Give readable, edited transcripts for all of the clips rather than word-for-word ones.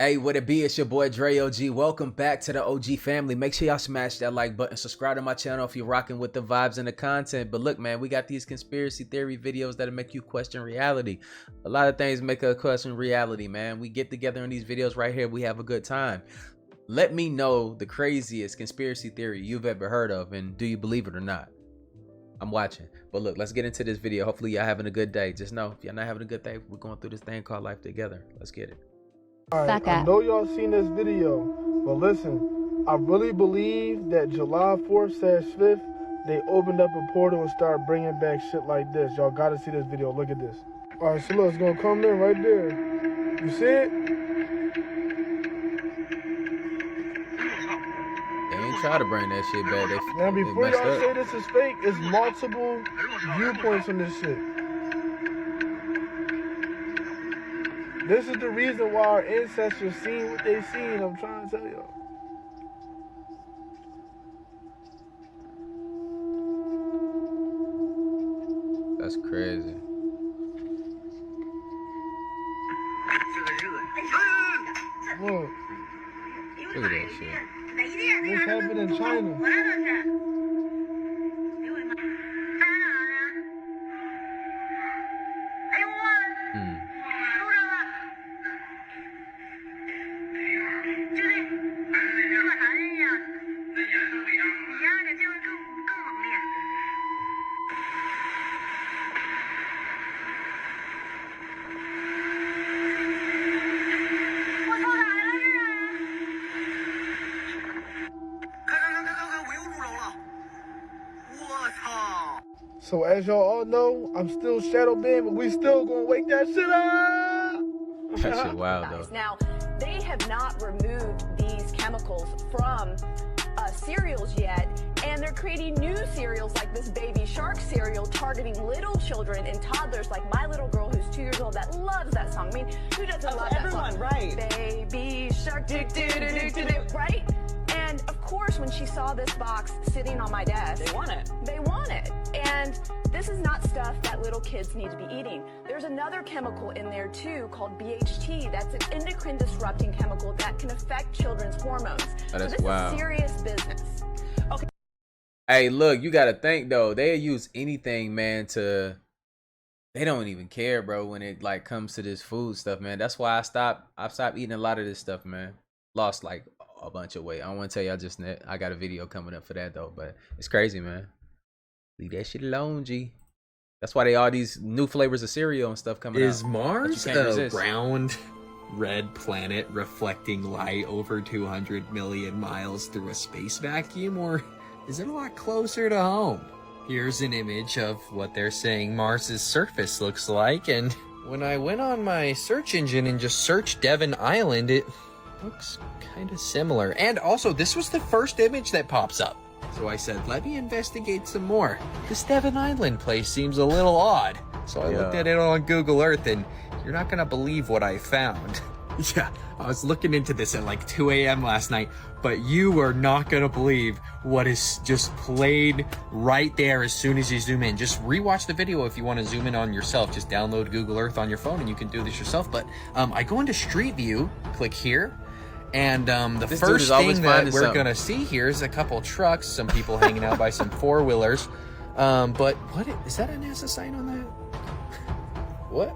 Hey, what it be? It's your boy DREOG. Welcome back to the OG family. Make sure y'all smash that like button. Subscribe to my channel if you're rocking with the vibes and the content. But look, man, we got these conspiracy theory videos that'll make you question reality. A lot of things make us question reality, man. We get together in these videos right here. We have a good time. Let me know the craziest conspiracy theory you've ever heard of, and do you believe it or not? I'm watching. But look, let's get into this video. Hopefully y'all having a good day. Just know, if y'all not having a good day, we're going through this thing called life together. Let's get it. Alright, I know y'all seen this video, but listen, I really believe that July 4th/5th, they opened up a portal and started bringing back shit like this. Y'all gotta see this video. Look at this. Alright, so look, it's gonna come in right there. You see it? They ain't try to bring that shit back. Now, before y'all say this is fake, it's multiple viewpoints on this shit. This is the reason why our ancestors seen what they seen. I'm trying to tell y'all. That's crazy. Look. Look at that shit. This happened in China. So as y'all all know, I'm still shadow banned, but we still gonna wake that shit up. That shit wild though. Now, they have not removed these chemicals from cereals yet, and they're creating new cereals like this Baby Shark cereal targeting little children and toddlers, like my little girl who's 2 years old that loves that song. I mean, who doesn't love that song? Everyone, right? Baby Shark, do do do do do do, right? And of course, when she saw this box sitting on my desk, They want it. They want it. And this is not stuff that little kids need to be eating. There's another chemical in there too called BHT. That's an endocrine disrupting chemical that can affect children's hormones. Oh, that's so this wild. is serious business. Okay. Hey, look, you gotta think though. They use anything, man, to. They don't even care, bro, when it like comes to this food stuff, man. That's why I've stopped eating a lot of this stuff, man. Lost like a bunch of weight. I don't want to tell y'all just net. I got a video coming up for that though, but it's crazy, man. Leave that shit alone, G. That's why they all these new flavors of cereal and stuff coming out. Is Mars can't a resist. round, red planet reflecting light over 200 million miles through a space vacuum, or is it a lot closer to home? Here's an image of what they're saying Mars's surface looks like, and when I went on my search engine and just searched Devon Island, it looks kind of similar. And also, this was the first image that pops up. So I said, let me investigate some more. This Devon Island place seems a little odd. So I looked at it on Google Earth, and you're not gonna believe what I found. Yeah, I was looking into this at like 2 a.m. last night, but you are not gonna believe what is just played right there as soon as you zoom in. Just rewatch the video if you want to zoom in on yourself. Just download Google Earth on your phone and you can do this yourself. But I go into Street View, click here, and the first thing that we're gonna see here is a couple trucks, some people hanging out by some four-wheelers. But is that a NASA sign on that? What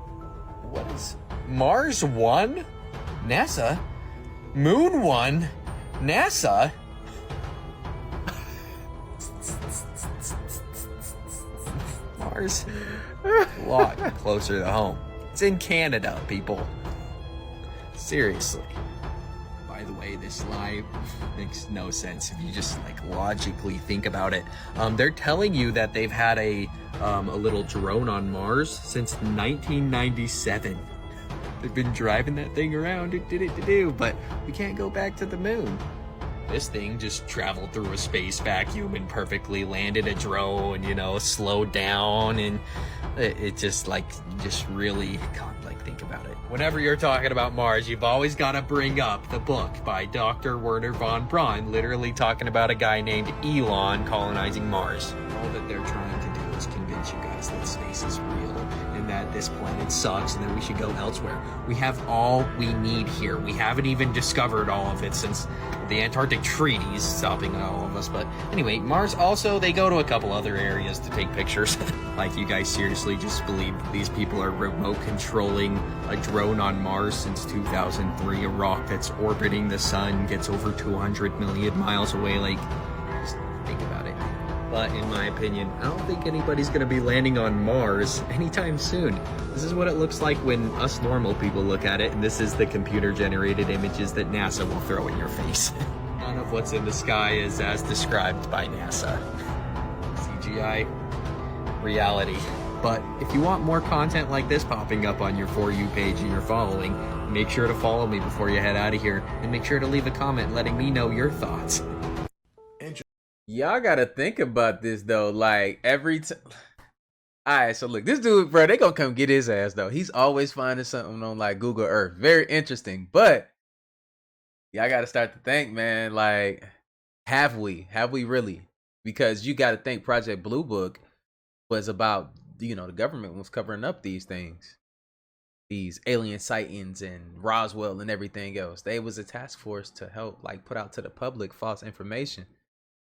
is Mars 1? NASA? Moon 1? NASA? Mars? A lot closer to home. It's in Canada, people. Seriously. By the way, this lie makes no sense if you just like logically think about it. They're telling you that they've had a little drone on Mars since 1997. They've been driving that thing around, but we can't go back to the moon. This thing just traveled through a space vacuum and perfectly landed a drone, you know, slowed down, and it just like, just really, God, like, think about it. Whenever you're talking about Mars, you've always got to bring up the book by Dr. Werner von Braun, literally talking about a guy named Elon colonizing Mars. All that they're trying to do is convince you guys that space is real, and saying that this planet sucks and that we should go elsewhere. We have all we need here. We haven't even discovered all of it since the Antarctic Treaties stopping all of us. But anyway, Mars also, they go to a couple other areas to take pictures. Like, you guys seriously just believe these people are remote controlling a drone on Mars since 2003? A rock that's orbiting the sun gets over 200 million miles away. Like, just think about it. But in my opinion, I don't think anybody's going to be landing on Mars anytime soon. This is what it looks like when us normal people look at it, and this is the computer-generated images that NASA will throw in your face. None of what's in the sky is as described by NASA. CGI reality. But if you want more content like this popping up on your For You page and you're following, make sure to follow me before you head out of here, and make sure to leave a comment letting me know your thoughts. Y'all gotta think about this though. Like, every time. Alright, so look, this dude, bro, they gonna come get his ass though. He's always finding something on like Google Earth. Very interesting. But y'all gotta start to think, man, like, have we really? Because you gotta think Project Blue Book was about, you know, the government was covering up these things, these alien sightings and Roswell and everything else. They was a task force to help like put out to the public false information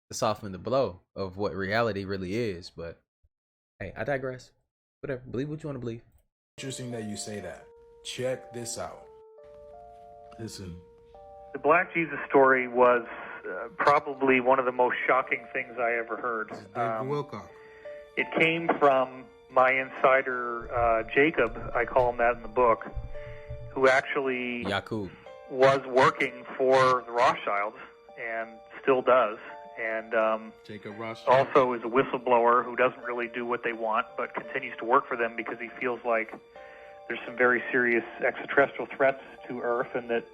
to soften the blow of what reality really is. But hey, I digress. Whatever, believe what you want to believe. Interesting that you say that. Check this out. Listen. The Black Jesus story was probably one of the most shocking things I ever heard. It came from my insider, Jacob, I call him that in the book, who actually was working for the Rothschilds and still does. And also is a whistleblower who doesn't really do what they want, but continues to work for them because he feels like there's some very serious extraterrestrial threats to Earth, and that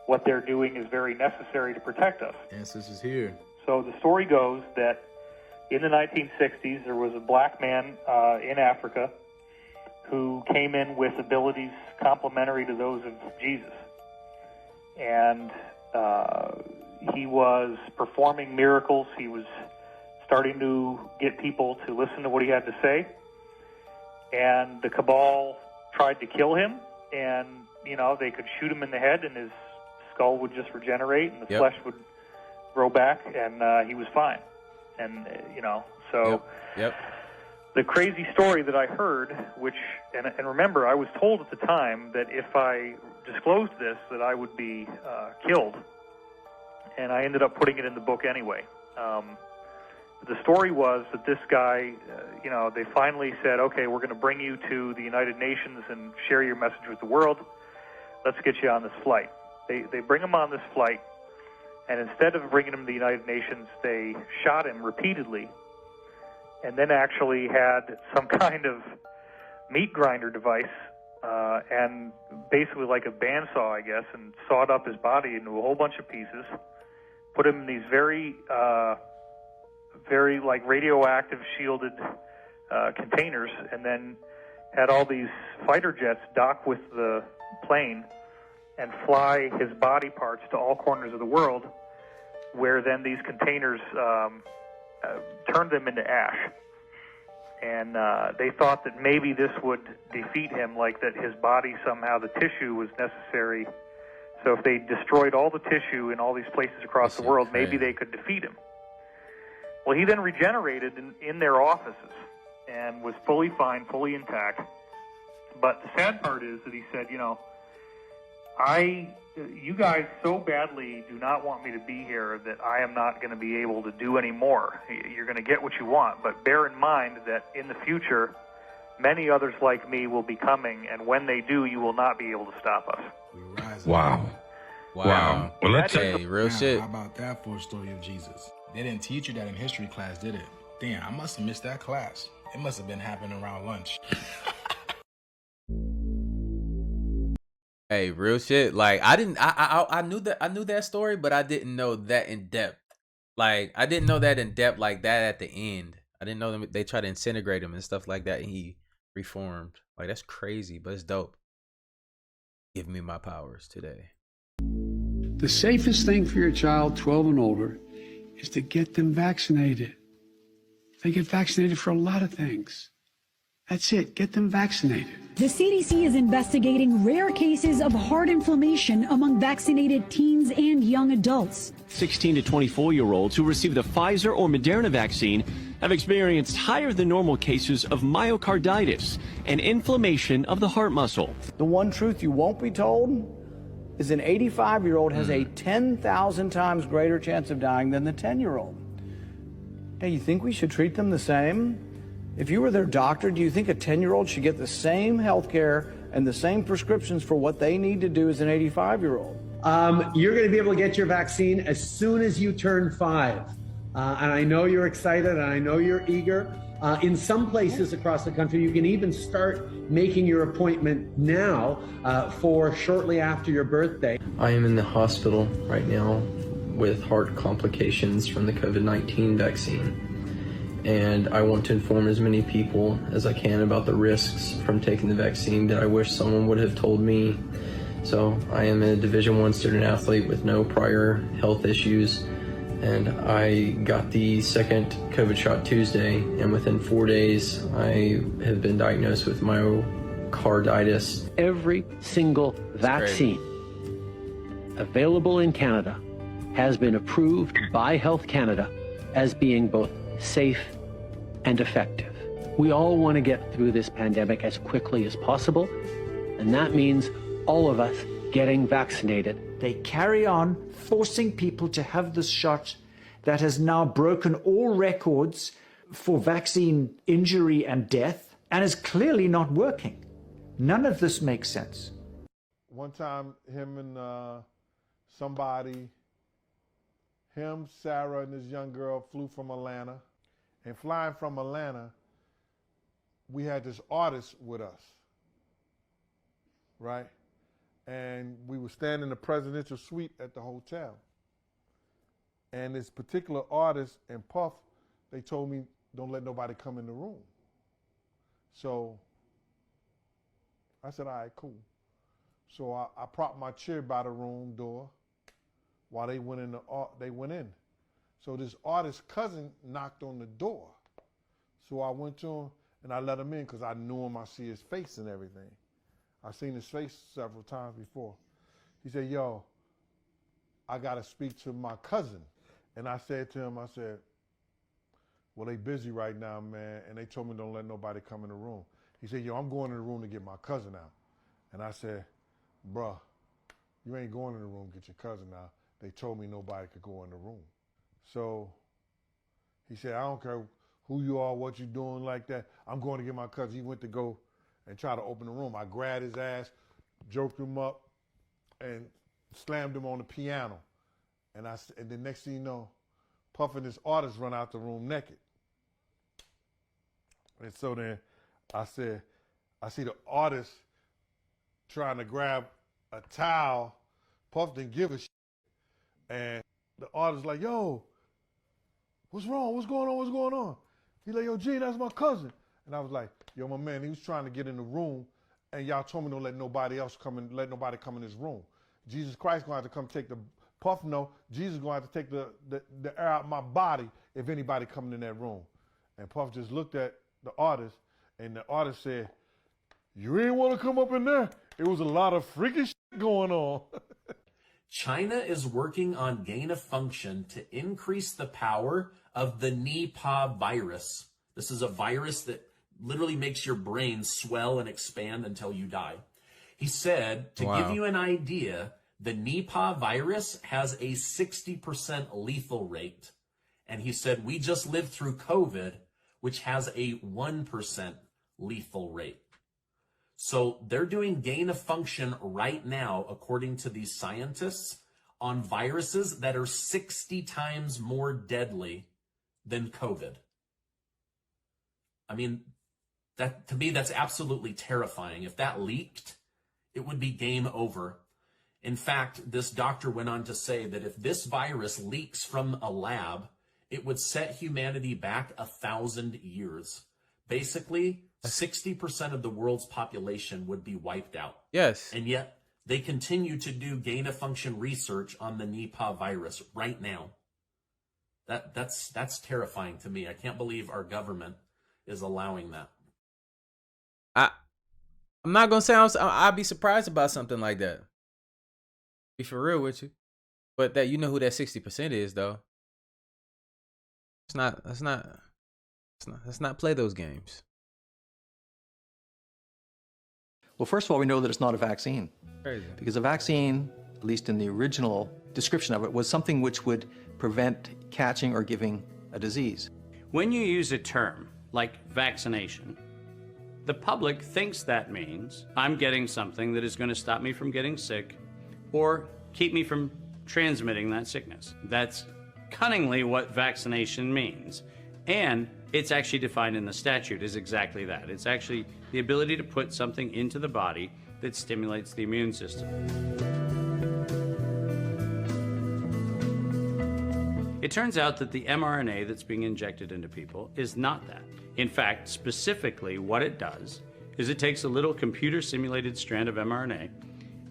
what they're doing is very necessary to protect us. Answers is here. So the story goes that in the 1960s, there was a black man in Africa who came in with abilities complementary to those of Jesus. And he was performing miracles. He was starting to get people to listen to what he had to say. And the cabal tried to kill him, and, you know, they could shoot him in the head and his skull would just regenerate and the flesh would grow back, and he was fine. And, you know, so the crazy story that I heard, which, and remember, I was told at the time that if I disclosed this, that I would be killed. And I ended up putting it in the book anyway. The story was that this guy, you know, they finally said, okay, we're going to bring you to the United Nations and share your message with the world. Let's get you on this flight. They bring him on this flight, and instead of bringing him to the United Nations, they shot him repeatedly, and then actually had some kind of meat grinder device, and basically like a bandsaw, I guess, and sawed up his body into a whole bunch of pieces, put him in these very like radioactive shielded containers, and then had all these fighter jets dock with the plane and fly his body parts to all corners of the world, where then these containers turned them into ash. And they thought that maybe this would defeat him, like that his body somehow, the tissue was necessary. So if they destroyed all the tissue in all these places across the world, maybe they could defeat him. Well, he then regenerated in their offices and was fully fine, fully intact. But the sad part is that he said, you know, you guys so badly do not want me to be here that I am not going to be able to do any more. You're going to get what you want, but bear in mind that in the future, many others like me will be coming, and when they do, you will not be able to stop us. Wow. Well, let's say real shit. How about that for a story of Jesus? They didn't teach you that in history class, did it? Damn, I must have missed that class. It must have been happening around lunch. Hey, real shit. Like, I knew that story, but I didn't know that in depth. Like, I didn't know that in depth like that at the end. I didn't know they tried to incinerate him and stuff like that, and he reformed. Like, that's crazy, but it's dope. Give me my powers today. The safest thing for your child, 12 and older, is to get them vaccinated. They get vaccinated for a lot of things. That's it. Get them vaccinated. The CDC is investigating rare cases of heart inflammation among vaccinated teens and young adults. 16 to 24-year-olds who received the Pfizer or Moderna vaccine have experienced higher than normal cases of myocarditis and inflammation of the heart muscle. The one truth you won't be told is an 85-year-old has a 10,000 times greater chance of dying than the 10-year-old. Now, you think we should treat them the same? If you were their doctor, do you think a 10-year-old should get the same health care and the same prescriptions for what they need to do as an 85-year-old? You're going to be able to get your vaccine as soon as you turn 5. And I know you're excited and I know you're eager. In some places across the country, you can even start making your appointment now for shortly after your birthday. I am in the hospital right now with heart complications from the COVID-19 vaccine. And I want to inform as many people as I can about the risks from taking the vaccine that I wish someone would have told me. So I am a Division I student athlete with no prior health issues. And I got the second COVID shot Tuesday, and within 4 days, I have been diagnosed with myocarditis. Every single vaccine available in Canada has been approved by Health Canada as being both safe and effective. We all want to get through this pandemic as quickly as possible, and that means all of us getting vaccinated. They carry on forcing people to have this shot that has now broken all records for vaccine injury and death and is clearly not working. None of this makes sense. One time, him and Sarah and this young girl flew from Atlanta. And flying from Atlanta, we had this artist with us, right? And we were staying in the presidential suite at the hotel. And this particular artist and Puff, they told me, don't let nobody come in the room. So I said, all right, cool. So I propped my chair by the room door while they went in. So this artist's cousin knocked on the door. So I went to him and I let him in because I knew him. I see his face and everything. I've seen his face several times before. He said, yo, I got to speak to my cousin. And I said to him, well, they busy right now, man. And they told me don't let nobody come in the room. He said, yo, I'm going in the room to get my cousin out. And I said, bruh, you ain't going in the room to get your cousin out. They told me nobody could go in the room. So he said, I don't care who you are, what you're doing like that. I'm going to get my cousin. He went to go and try to open the room. I grabbed his ass, joked him up, and slammed him on the piano. And the next thing you know, Puff and this artist run out the room naked. And so then I said, I see the artist trying to grab a towel. Puff didn't give a shit. And the artist like, yo, what's wrong? What's going on? What's going on? He's like, yo, G, that's my cousin. And I was like, yo, my man, he was trying to get in the room, and y'all told me don't let nobody else come in, let nobody come in this room. Jesus Christ gonna have to come take the Puff. No, Jesus gonna have to take the air out of my body if anybody coming in that room. And Puff just looked at the artist, and the artist said, you ain't want to come up in there. It was a lot of freaky shit going on. China is working on gain of function to increase the power of the Nipah virus. This is a virus that literally makes your brain swell and expand until you die. He said, to give you an idea, the Nipah virus has a 60% lethal rate. And he said, we just lived through COVID, which has a 1% lethal rate. So they're doing gain of function right now, according to these scientists, on viruses that are 60 times more deadly than COVID. I mean, that to me, that's absolutely terrifying. If that leaked, it would be game over. In fact, this doctor went on to say that if this virus leaks from a lab, it would set humanity back 1,000 years. Basically, 60% of the world's population would be wiped out. Yes. And yet they continue to do gain of function research on the Nipah virus right now. That's terrifying to me. I can't believe our government is allowing that. I'm not gonna say I'd be surprised about something like that. Be for real with you, but that, you know who that 60% is though. Let's not play those games. Well, first of all, we know that it's not a vaccine. Crazy. Because a vaccine, at least in the original description of it, was something which would prevent catching or giving a disease. When you use a term like vaccination, the public thinks that means I'm getting something that is going to stop me from getting sick or keep me from transmitting that sickness. That's cunningly what vaccination means. And it's actually defined in the statute as exactly that. It's actually the ability to put something into the body that stimulates the immune system. It turns out that the mRNA that's being injected into people is not that. In fact, specifically what it does is it takes a little computer simulated strand of mRNA,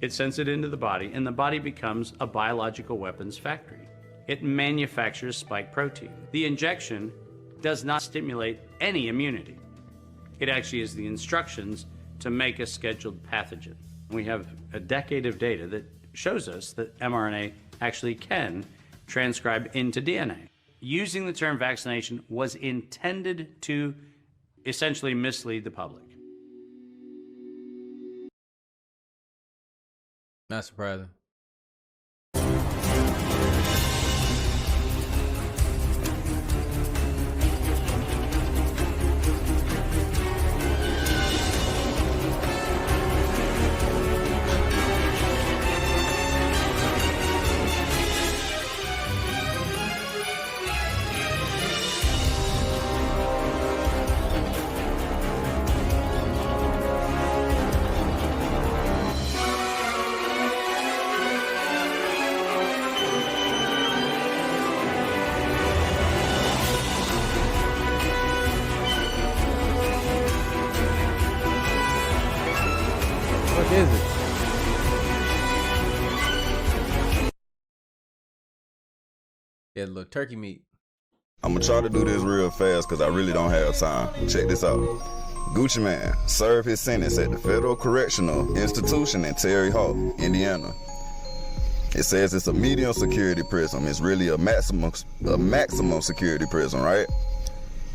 it sends it into the body, and the body becomes a biological weapons factory. It manufactures spike protein. The injection does not stimulate any immunity. It actually is the instructions to make a scheduled pathogen. We have a decade of data that shows us that mRNA actually can transcribe into DNA. Using the term vaccination was intended to essentially mislead the public. Not surprising. What is it? Yeah, little turkey meat. I'm gonna try to do this real fast because I really don't have time. Check this out. Gucci Man served his sentence at the Federal Correctional Institution in Terre Haute, Indiana. It says it's a medium security prison. It's really a maximum security prison, right?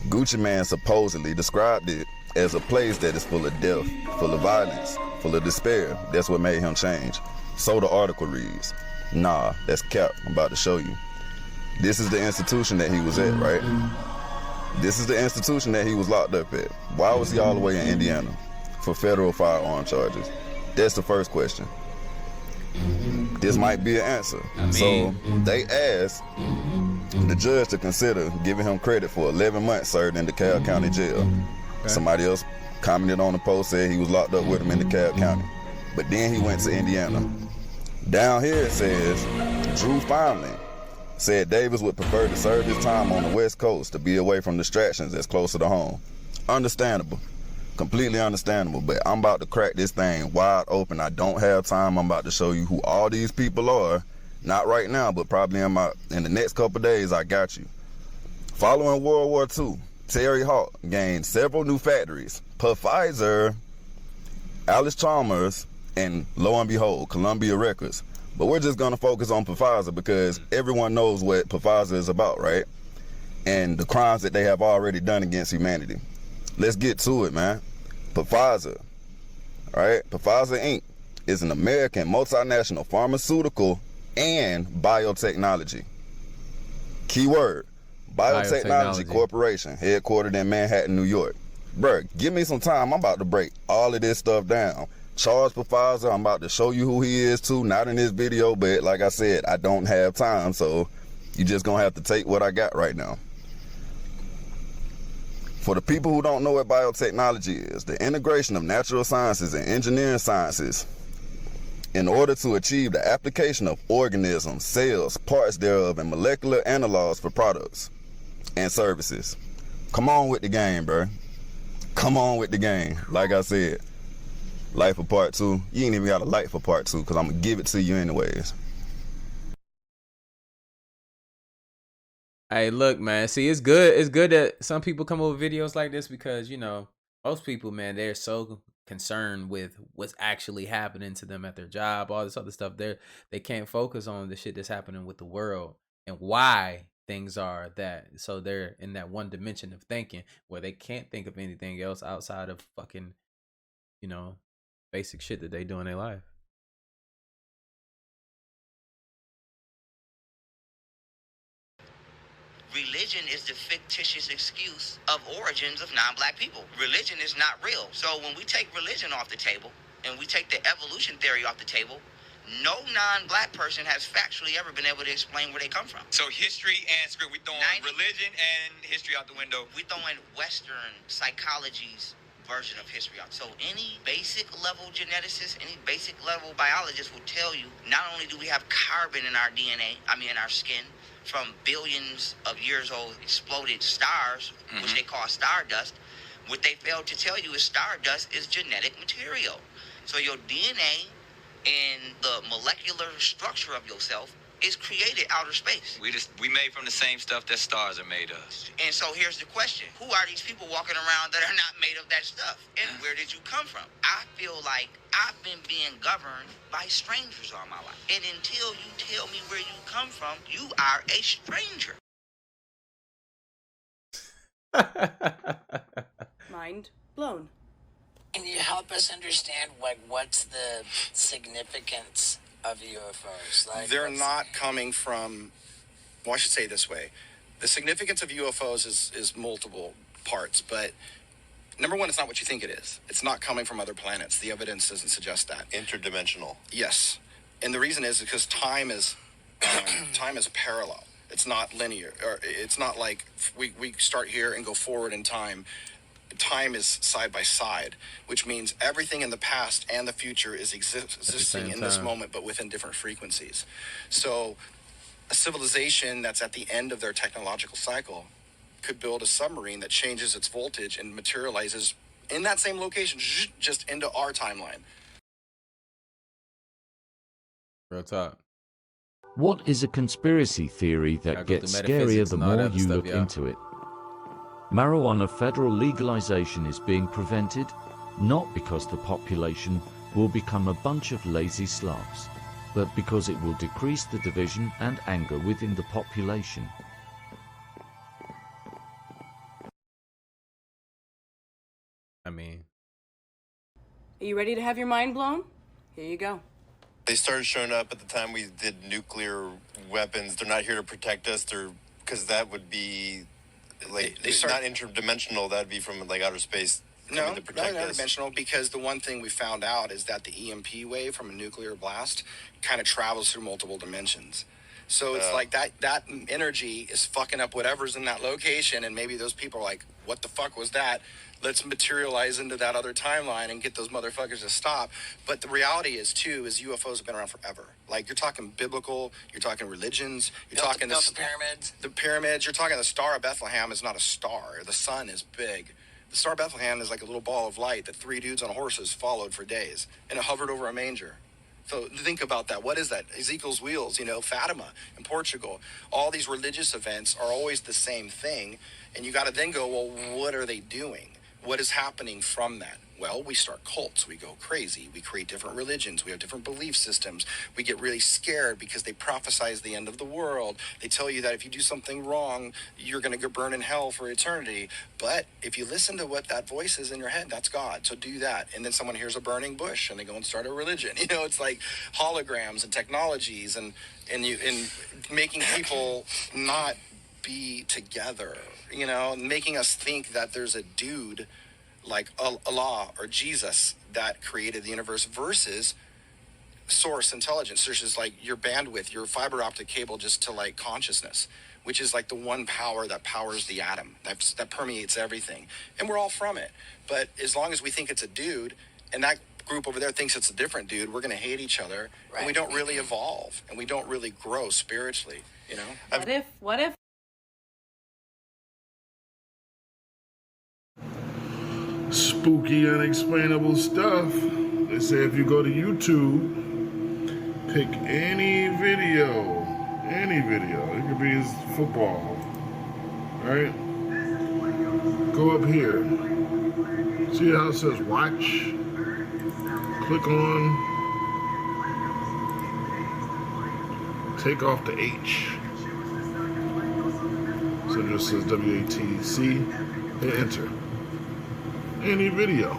Gucci Man supposedly described it as a place that is full of death, full of violence, full of despair. That's what made him change. So the article reads. Nah, that's cap. I'm about to show you. This is the institution that he was at, right? This is the institution that he was locked up at. Why was he all the way in Indiana? For federal firearm charges. That's the first question. This might be an answer. So they asked the judge to consider giving him credit for 11 months served in DeKalb County Jail. Okay. Somebody else commented on the post, said he was locked up with him in DeKalb County. But then he went to Indiana. Down here it says, Drew Feinling said Davis would prefer to serve his time on the West Coast to be away from distractions that's closer to home. Understandable. Completely understandable, but I'm about to crack this thing wide open. I don't have time. I'm about to show you who all these people are. Not right now, but probably in the next couple days, I got you. Following World War II, Terre Haute gained several new factories. Pfizer, Alice Chalmers, and lo and behold, Columbia Records. But we're just gonna focus on Pfizer because everyone knows what Pfizer is about, right? And the crimes that they have already done against humanity. Let's get to it, man. Pfizer, all right? Pfizer Inc. is an American multinational pharmaceutical and biotechnology. Keyword, biotechnology corporation, headquartered in Manhattan, New York. Bruh, give me some time. I'm about to break all of this stuff down. Charles Pfizer, I'm about to show you who he is too. Not in this video, but like I said, I don't have time, so you just gonna have to take what I got right now. For the people who don't know what biotechnology is, the integration of natural sciences and engineering sciences in order to achieve the application of organisms, cells, parts thereof, and molecular analogs for products and services. Come on with the game, bro. Come on with the game. Like I said, light for part 2. You ain't even got a light for part 2 because I'm going to give it to you anyways. Hey, look, man. See, it's good. It's good that some people come up with videos like this because, you know, most people, man, they're so concerned with what's actually happening to them at their job, all this other stuff. They can't focus on the shit that's happening with the world and why things are that. So they're in that one dimension of thinking where they can't think of anything else outside of fucking, you know, basic shit that they do in their life. Religion is the fictitious excuse of origins of non-black people. Religion is not real. So when we take religion off the table and we take the evolution theory off the table, no non-black person has factually ever been able to explain where they come from. So history and script, we throwing religion and history out the window. We throwing Western psychology's version of history out. So any basic level geneticist, any basic level biologist will tell you, not only do we have carbon in our DNA, in our skin, from billions of years old exploded stars, which they call stardust, what they failed to tell you is stardust is genetic material. So your DNA and the molecular structure of yourself is created outer space. We made from the same stuff that stars are made of. And so here's the question. Who are these people walking around that are not made of that stuff? And where did you come from? I feel like I've been being governed by strangers all my life. And until you tell me where you come from, you are a stranger. Mind blown. Can you help us understand what's the significance of UFOs? They're not coming from, well, I should say it this way. The significance of UFOs is multiple parts, but number one, it's not what you think it is. It's not coming from other planets. The evidence doesn't suggest that. Interdimensional. Yes. And the reason is because time is parallel. It's not linear. Or it's not like we start here and go forward in time. Time is side by side, which means everything in the past and the future is existing in this moment, but within different frequencies. So a civilization that's at the end of their technological cycle could build a submarine that changes its voltage and materializes in that same location, just into our timeline. Real talk. What is a conspiracy theory that gets scarier the more you look into it? Marijuana federal legalization is being prevented, not because the population will become a bunch of lazy slobs, but because it will decrease the division and anger within the population. Are you ready to have your mind blown? Here you go. They started showing up at the time we did nuclear weapons. They're not here to protect us. Because that would be like not interdimensional. That'd be from like outer space. No, not interdimensional, because the one thing we found out is that the EMP wave from a nuclear blast kind of travels through multiple dimensions. So it's like that energy is fucking up whatever's in that location, and maybe those people are like, what the fuck was that? Let's materialize into that other timeline and get those motherfuckers to stop. But the reality is, too, is UFOs have been around forever. Like, you're talking biblical, you're talking religions, you're talking the pyramids. The pyramids, you're talking the Star of Bethlehem is not a star. The sun is big. The Star of Bethlehem is like a little ball of light that 3 dudes on horses followed for days, and it hovered over a manger. So think about that. What is that? Ezekiel's wheels, Fatima in Portugal. All these religious events are always the same thing. And you got to then go, well, what are they doing? What is happening from that? Well, we start cults. We go crazy. We create different religions. We have different belief systems. We get really scared because they prophesize the end of the world. They tell you that if you do something wrong, you're going to go burn in hell for eternity. But if you listen to what that voice is in your head, that's God. So do that. And then someone hears a burning bush and they go and start a religion. It's like holograms and technologies and making people not be together, making us think that there's a dude like Allah or Jesus that created the universe versus source intelligence, which is like your bandwidth, your fiber optic cable just to like consciousness, which is like the one power that powers the atom, that permeates everything. And we're all from it. But as long as we think it's a dude and that group over there thinks it's a different dude, we're going to hate each other. Right. And we don't really evolve and we don't really grow spiritually, What if? Spooky, unexplainable stuff. They say if you go to YouTube, pick any video, it could be football, right? Go up here. See how it says watch? click on, take off the H. So it just says WATC, hit enter. Any video.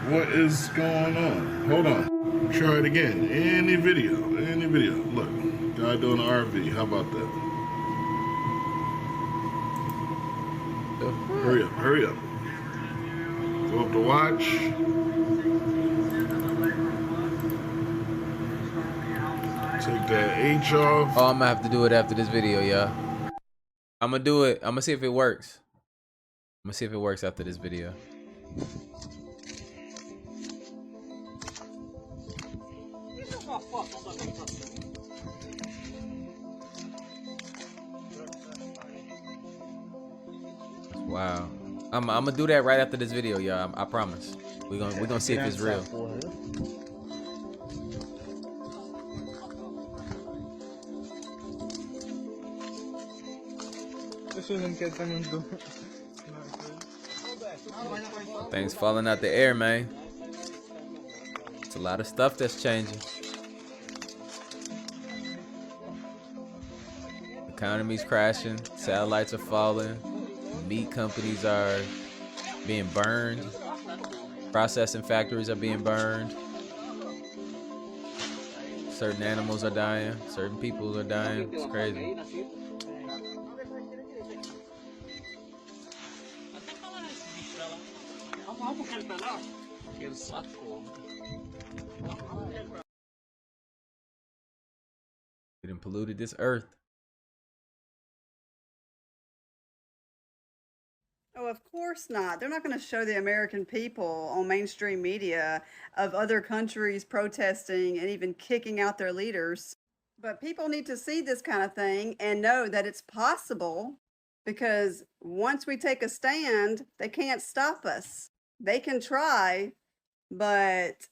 What is going on? Hold on. Try it again. Any video. Look, guy doing an RV. How about that? Hurry up. Go up to watch. Take that H off. Oh, I'm gonna have to do it after this video, y'all. I'm gonna do it. I'm gonna see if it works. I'm gonna see if it works after this video. Wow. I'm gonna do that right after this video, y'all. I promise. We're gonna see if it's real. Things falling out the air, man. It's a lot of stuff that's changing. Economy's crashing, satellites are falling, meat companies are being burned, processing factories are being burned, certain animals are dying, certain people are dying. It's crazy. We done polluted this earth. Oh, of course not. They're not going to show the American people on mainstream media of other countries protesting and even kicking out their leaders. But people need to see this kind of thing and know that it's possible, because once we take a stand, they can't stop us. They can try, but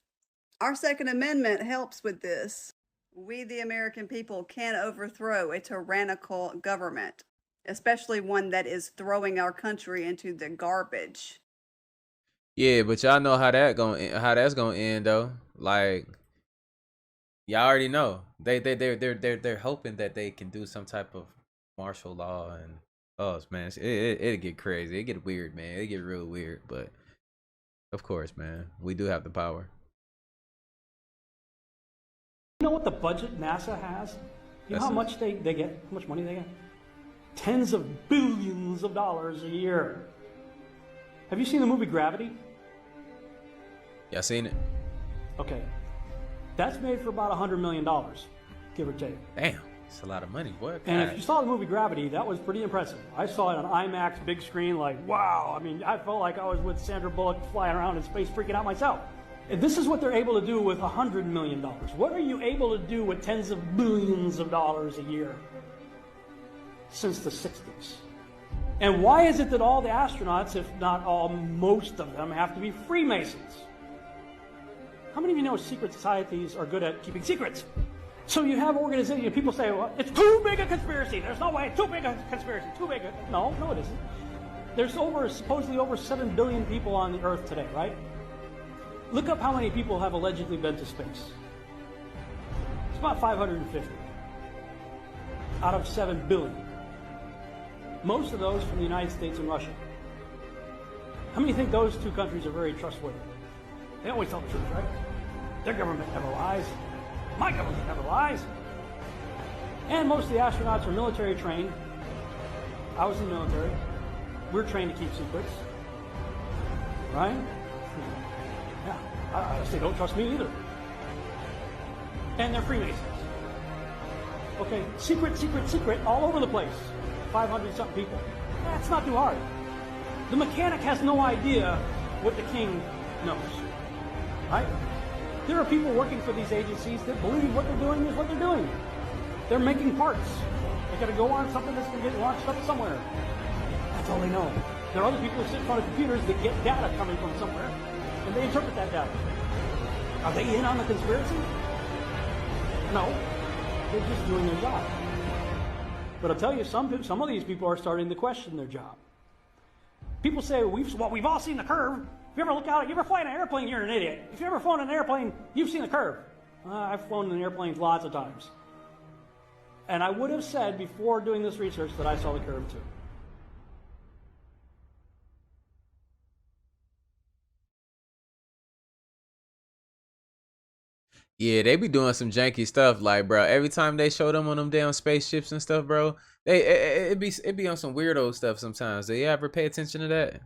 our Second Amendment helps with this. We, the American people, can overthrow a tyrannical government, especially one that is throwing our country into the garbage. Yeah, but y'all know how that's gonna end though. Like, y'all already know. They're hoping that they can do some type of martial law, and man, it'll get crazy. It get weird, man. It get real weird. But of course, man, we do have the power. You know what the budget NASA has? You know how much they get? How much money they get? Tens of billions of dollars a year. Have you seen the movie Gravity? Y'all seen it? Okay. That's made for about $100 million, give or take. Damn, it's a lot of money, boy. And if you saw the movie Gravity, that was pretty impressive. I saw it on IMAX, big screen, like, wow. I mean, I felt like I was with Sandra Bullock flying around in space, freaking out myself. And this is what they're able to do with $100 million. What are you able to do with tens of billions of dollars a year since the 60s? And why is it that all the astronauts, if not all, most of them, have to be Freemasons? How many of you know secret societies are good at keeping secrets? So you have organizations, people say, well, it's too big a conspiracy. There's no way, too big a conspiracy, too big a... No, it isn't. There's supposedly over 7 billion people on the Earth today, right? Look up how many people have allegedly been to space. It's about 550 out of 7 billion. Most of those from the United States and Russia. How many think those two countries are very trustworthy? They always tell the truth, right? Their government never lies. My government never lies. And most of the astronauts are military trained. I was in the military. We're trained to keep secrets. Right? Yeah. They don't trust me either. And they're Freemasons. Okay, secret, all over the place. 500-something people. That's not too hard. The mechanic has no idea what the king knows. Right? There are people working for these agencies that believe what they're doing is what they're doing. They're making parts. They got to go on something that's going to get launched up somewhere. That's all they know. There are other people who sit in front of computers that get data coming from somewhere, and they interpret that data. Are they in on the conspiracy? No. They're just doing their job. But I'll tell you, some of these people are starting to question their job. People say, we've all seen the curve. If you ever look out, you ever fly in an airplane, you're an idiot. If you ever flown in an airplane, you've seen the curve. I've flown in airplanes lots of times. And I would have said before doing this research that I saw the curve too. Yeah, they be doing some janky stuff, like, bro. Every time they show them on them damn spaceships and stuff, bro, it be on some weirdo stuff sometimes. Do you ever pay attention to that?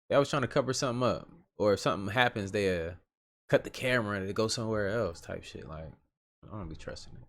They was trying to cover something up, or if something happens, they cut the camera and it goes somewhere else, type shit. Like, I don't be trusting it.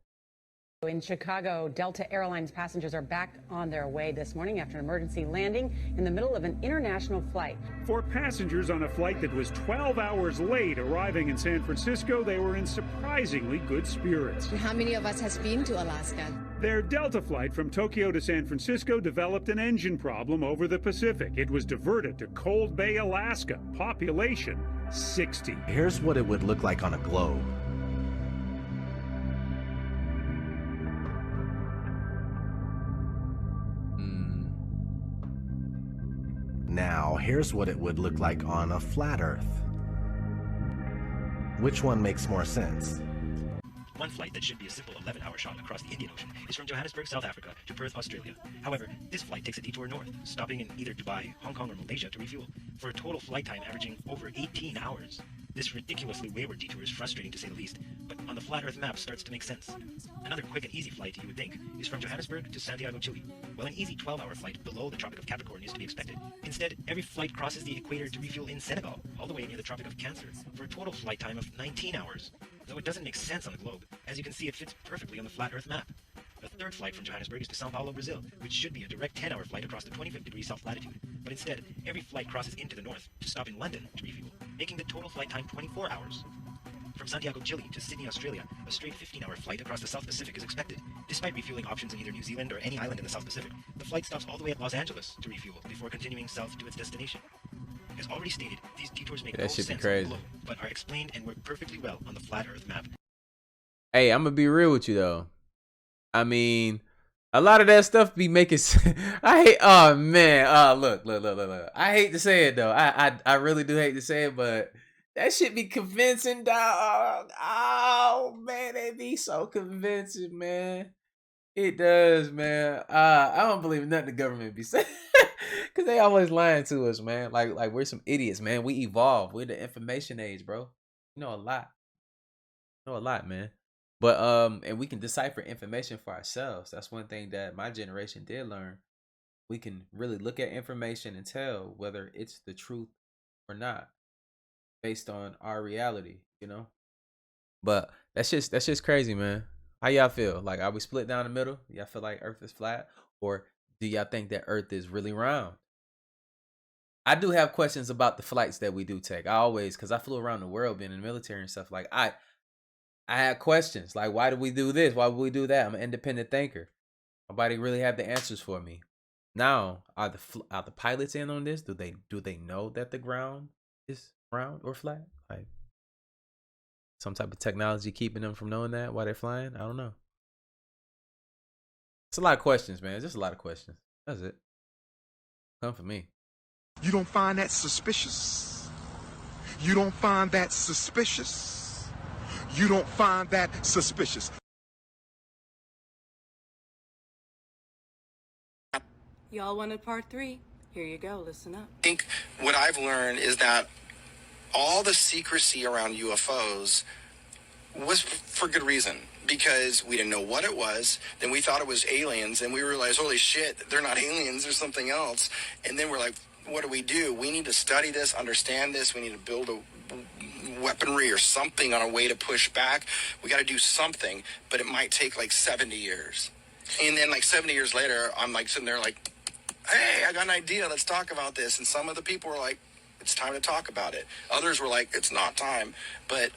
In Chicago, Delta Airlines passengers are back on their way this morning after an emergency landing in the middle of an international flight. For passengers on a flight that was 12 hours late arriving in San Francisco, they were in surprisingly good spirits. How many of us has been to Alaska? Their Delta flight from Tokyo to San Francisco developed an engine problem over the Pacific. It was diverted to Cold Bay, Alaska. Population 60. Here's what it would look like on a globe. Now, here's what it would look like on a flat Earth. Which one makes more sense? One flight that should be a simple 11-hour shot across the Indian Ocean is from Johannesburg, South Africa to Perth, Australia. However, this flight takes a detour north, stopping in either Dubai, Hong Kong, or Malaysia to refuel, for a total flight time averaging over 18 hours. This ridiculously wayward detour is frustrating to say the least, but on the flat Earth map starts to make sense. Another quick and easy flight, you would think, is from Johannesburg to Santiago, Chile. Well, an easy 12-hour flight below the Tropic of Capricorn is to be expected. Instead, every flight crosses the equator to refuel in Senegal, all the way near the Tropic of Cancer, for a total flight time of 19 hours. Though it doesn't make sense on the globe, as you can see, it fits perfectly on the flat Earth map. The third flight from Johannesburg is to Sao Paulo, Brazil, which should be a direct 10-hour flight across the 25th degree south latitude. But instead, every flight crosses into the north to stop in London to refuel, making the total flight time 24 hours. From Santiago, Chile to Sydney, Australia, a straight 15-hour flight across the South Pacific is expected. Despite refueling options in either New Zealand or any island in the South Pacific, the flight stops all the way at Los Angeles to refuel before continuing south to its destination. As already stated, these detours make no sense on the globe, but are explained and work perfectly well on the flat Earth map. Hey, I'm gonna be real with you though. I mean, a lot of that stuff be making I hate, oh man, look. I hate to say it though. I really do hate to say it, but that shit be convincing, dog. Oh man, they be so convincing, man. It does, man. I don't believe nothing the government be saying. Cause they always lying to us, man. Like we're some idiots, man. We evolved. We're the information age, bro. You know a lot. Man. But and we can decipher information for ourselves. That's one thing that my generation did learn. We can really look at information and tell whether it's the truth or not based on our reality, you know? But that's just crazy, man. How y'all feel? Like, are we split down the middle? Y'all feel like Earth is flat? Or do y'all think that Earth is really round? I do have questions about the flights that we do take. I always, because I flew around the world being in the military and stuff. Like, I had questions. Like, why do we do this? Why would we do that? I'm an independent thinker. Nobody really have the answers for me. Now, are the pilots in on this? Do they know that the ground is round or flat? Like, some type of technology keeping them from knowing that while they're flying? I don't know. It's a lot of questions, man. It's just a lot of questions. That's it. Come for me. You don't find that suspicious? You don't find that suspicious? You don't find that suspicious? Y'all wanted part 3? Here you go. Listen up. I think what I've learned is that all the secrecy around UFOs was for good reason, because we didn't know what it was. Then we thought it was aliens, and we realized, holy shit, they're not aliens, they're something else. And then we're like, what do? We need to study this, understand this. We need to build a weaponry or something on a way to push back. We got to do something, but it might take like 70 years. And then like 70 years later, I'm like sitting there like, hey, I got an idea. Let's talk about this. And some of the people were like, it's time to talk about it. Others were like, it's not time. But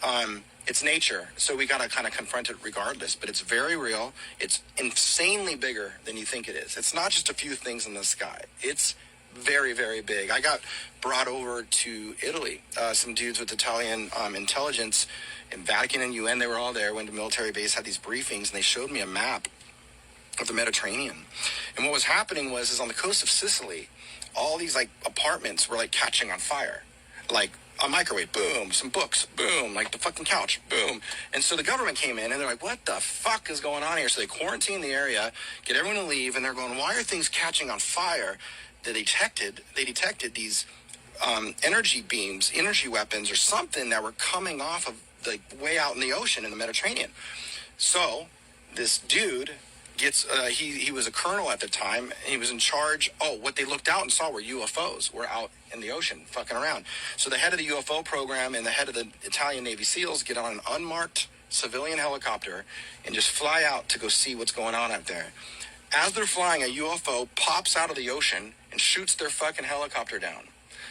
it's nature. So we got to kind of confront it regardless. But it's very real. It's insanely bigger than you think it is. It's not just a few things in the sky. It's very, very big. I got brought over to Italy. Some dudes with Italian intelligence in Vatican and UN, they were all there, went to military base, had these briefings, and they showed me a map of the Mediterranean. And what was happening is on the coast of Sicily, all these like apartments were like catching on fire, like a microwave, boom, some books, boom, like the fucking couch, boom. And so the government came in and they're like, what the fuck is going on here? So they quarantine the area, get everyone to leave, and they're going, why are things catching on fire? They detected these energy beams, energy weapons or something that were coming off of like way out in the ocean in the Mediterranean. So this dude gets, he was a colonel at the time. He was in charge. Oh, what they looked out and saw were UFOs were out in the ocean fucking around. So the head of the UFO program and the head of the Italian Navy SEALs get on an unmarked civilian helicopter and just fly out to go see what's going on out there. As they're flying, a UFO pops out of the ocean and shoots their fucking helicopter down.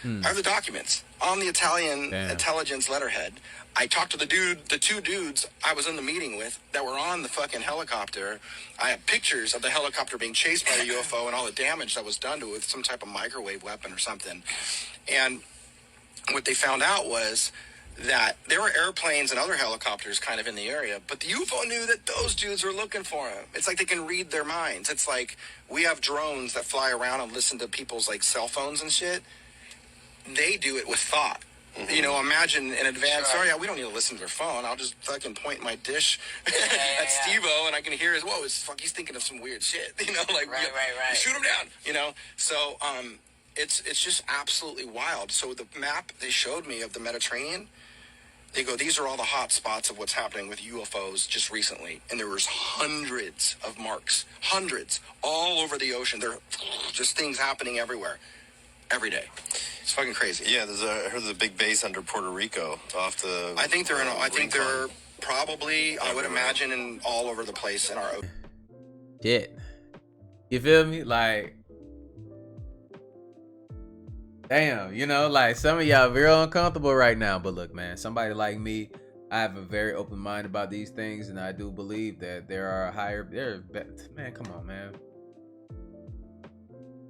I have the documents on the Italian intelligence letterhead. I talked to the two dudes I was in the meeting with that were on the fucking helicopter. I have pictures of the helicopter being chased by the UFO and all the damage that was done to it with some type of microwave weapon or something. And what they found out was that there were airplanes and other helicopters kind of in the area, but the UFO knew that those dudes were looking for him. It's like they can read their minds. It's like we have drones that fly around and listen to people's like cell phones and shit. They do it with thought. You know, imagine in advance, oh yeah, we don't need to listen to their phone. I'll just fucking point my dish at Steve-O and I can hear his, whoa, he's thinking of some weird shit. You know, like, right. Shoot him down, you know? So, it's just absolutely wild. So the map they showed me of the Mediterranean, they go, these are all the hot spots of what's happening with UFOs just recently. And there was hundreds of marks, hundreds, all over the ocean. There are just things happening everywhere, every day. It's fucking crazy. Yeah, I heard there's a big base under Puerto Rico off the. I think they're probably, I would imagine, in all over the place in our. Shit. You feel me? Like, damn, you know, like some of y'all real uncomfortable right now. But look, man, somebody like me, I have a very open mind about these things, and I do believe that there are man, come on, man.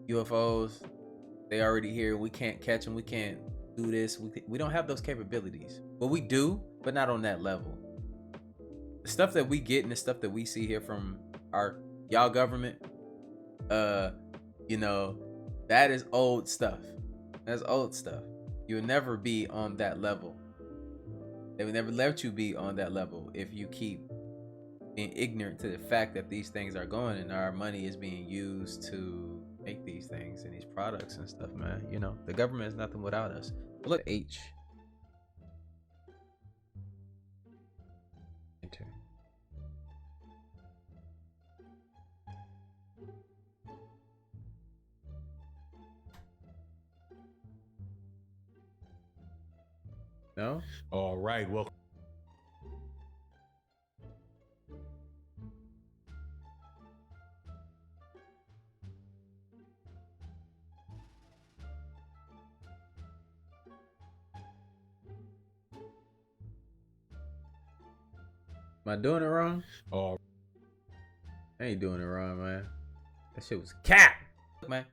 UFOs. They already here. We can't catch them. We can't do this. We don't have those capabilities. But we do, but not on that level. The stuff that we get and the stuff that we see here from y'all government, you know, that is old stuff. That's old stuff. You'll never be on that level. They will never let you be on that level if you keep being ignorant to the fact that these things are going and our money is being used to make these things and these products and stuff, man. You know, the government is nothing without us. But look, H. Enter. No? All right, well. Am I doing it wrong? Oh, I ain't doing it wrong, man. That shit was cap, man.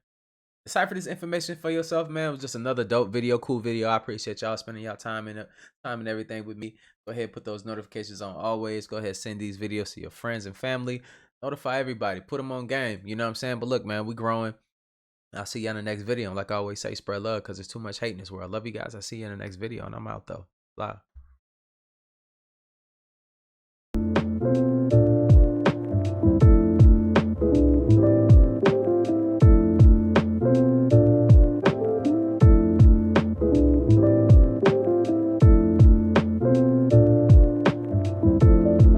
Decipher this information for yourself, man. It was just another dope video, cool video. I appreciate y'all spending y'all time and everything with me. Go ahead, put those notifications on always. Go ahead, send these videos to your friends and family. Notify everybody. Put them on game. You know what I'm saying? But look, man, we growing. I'll see you in the next video. Like I always say, spread love because there's too much hate in this world. Love you guys. I'll see you in the next video, and I'm out though. Bye.